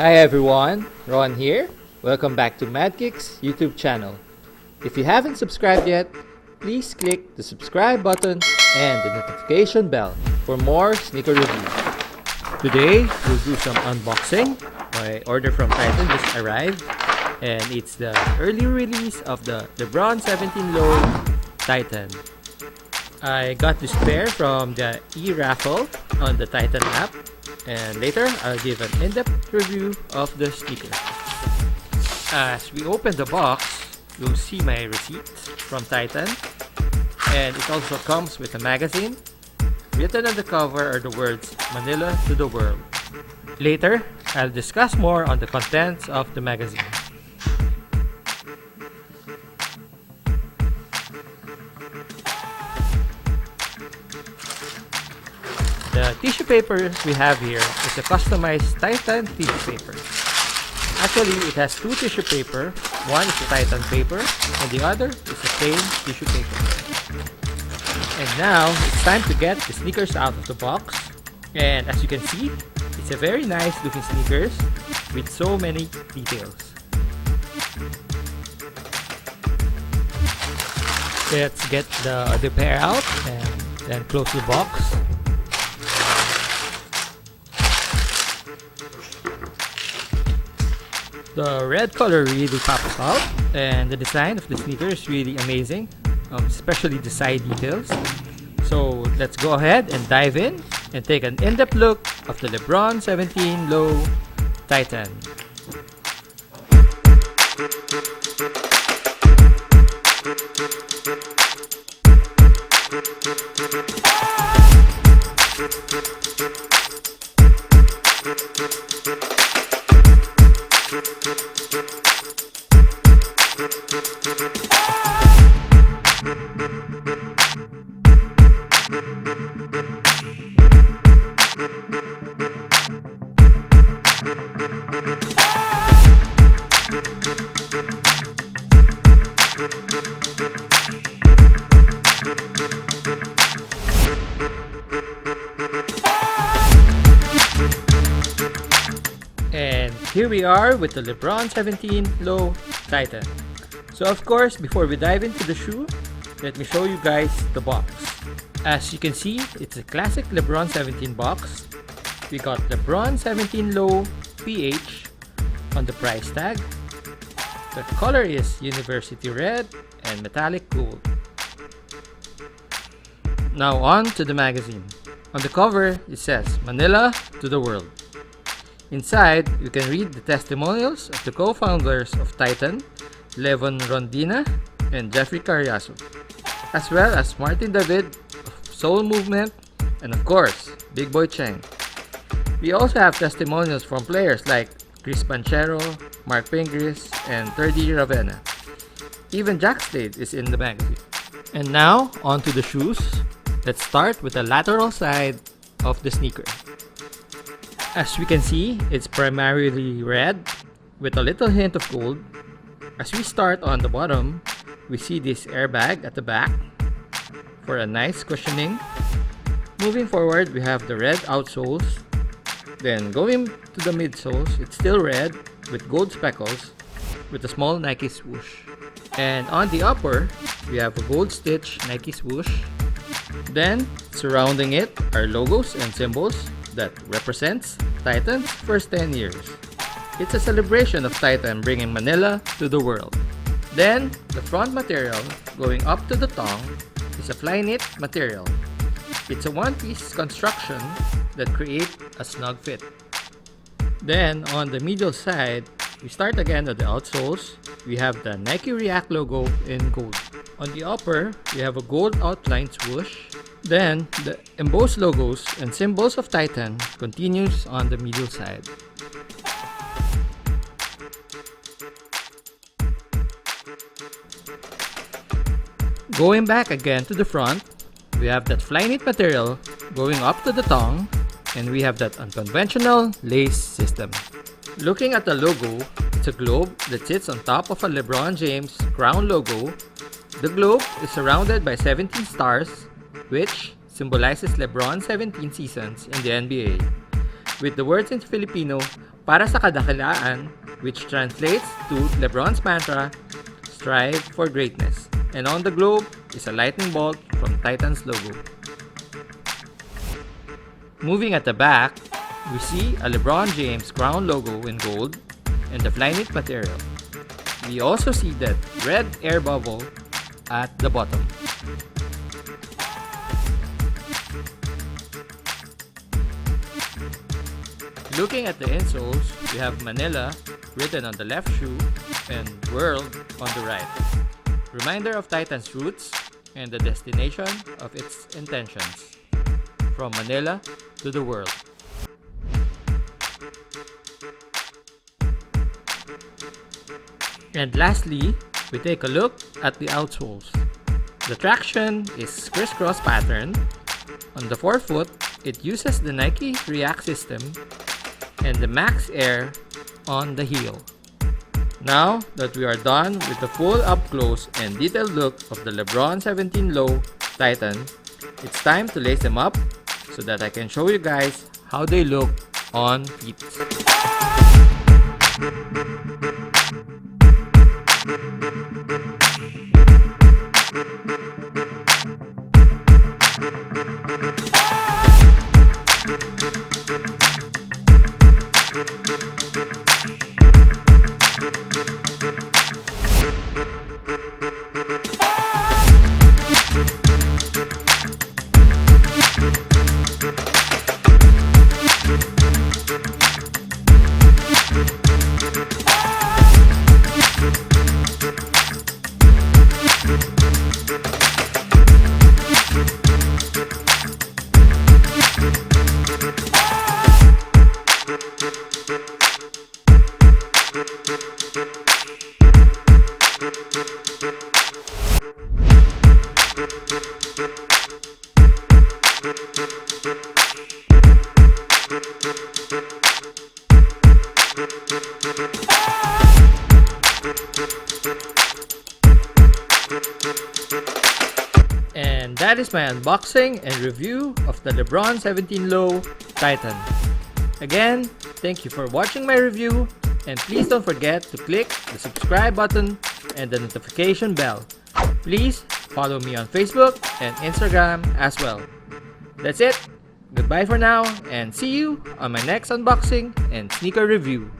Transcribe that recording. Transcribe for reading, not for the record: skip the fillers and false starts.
Hi everyone, Ron here. Welcome back to MadKick's YouTube channel. If you haven't subscribed yet, please click the subscribe button and the notification bell for more sneaker reviews. Today, we'll do some unboxing. My order from Titan just arrived and it's the early release of the Lebron 17 Low Titan. I got this pair from the e-raffle on the Titan app, and later I'll give an in-depth review of the sneaker. As we open the box, you'll see my receipt from Titan, and it also comes with a magazine. Written on the cover are the words "Manila to the world." Later, I'll discuss more on the contents of the magazine. The tissue paper we have here is a customized Titan tissue paper. Actually, it has two tissue paper. One is the Titan paper and the other is the plain tissue paper. And now, it's time to get the sneakers out of the box. And as you can see, it's a very nice looking sneakers with so many details. Let's get the pair out and then close the box. The red color really pops out, and the design of the sneaker is really amazing, especially the side details. So let's go ahead and dive in and take an in-depth look of the Lebron 17 Low Titan. And here we are with the Lebron 17 Low Titan. So of course, before we dive into the shoe, let me show you guys the box. As you can see, it's a classic Lebron 17 box. We got Lebron 17 Low PH on the price tag. The color is University Red and Metallic Gold. Now on to the magazine. On the cover, it says Manila to the world. Inside, you can read the testimonials of the co-founders of Titan, Levon Rondina and Jeffrey Carriazo, as well as Martin David of Soul Movement, and of course, Big Boy Cheng. We also have testimonials from players like Chris Panchero, Mark Pingris, and 30 Ravenna. Even Jack Stade is in the magazine. And now, on to the shoes. Let's start with the lateral side of the sneaker. As we can see, it's primarily red with a little hint of gold. As we start on the bottom, we see this airbag at the back for a nice cushioning. Moving forward, we have the red outsoles. Then going to the midsoles, it's still red with gold speckles with a small Nike swoosh. And on the upper, we have a gold stitch Nike swoosh. Then, surrounding it are logos and symbols that represents Titan's first 10 years. It's a celebration of Titan bringing Manila to the world. Then, the front material going up to the tongue is a fly knit material. It's a one-piece construction that creates a snug fit. Then, on the middle side, we start again with the outsoles. We have the Nike React logo in gold. On the upper, we have a gold outline swoosh. Then, the embossed logos and symbols of Titan continues on the middle side. Going back again to the front, we have that fly knit material going up to the tongue, and we have that unconventional lace system. Looking at the logo, it's a globe that sits on top of a LeBron James crown logo. The globe is surrounded by 17 stars, which symbolizes LeBron's 17 seasons in the NBA. with the words in Filipino, "Para sa Kadakilaan," which translates to Lebron's mantra, "Strive for greatness." And on the globe is a lightning bolt from Titan's logo. Moving at the back, we see a LeBron James crown logo in gold and the Flyknit material. We also see that red air bubble at the bottom. Looking at the insoles, we have Manila written on the left shoe and World on the right. Reminder of Titan's roots and the destination of its intentions. From Manila to the world. And lastly, we take a look at the outsoles. The traction is crisscross pattern. On the forefoot, it uses the Nike React system and the Max Air on the heel. Now that we are done with the full up-close and detailed look of the LeBron 17 Low Titan, it's time to lace them up so that I can show you guys how they look on feet. And that is my unboxing and review of the LeBron 17 Low Titan. Again, thank you for watching my review, and please don't forget to click the subscribe button and the notification bell. Please follow me on Facebook and Instagram as well. That's it. Goodbye for now, and see you on my next unboxing and sneaker review.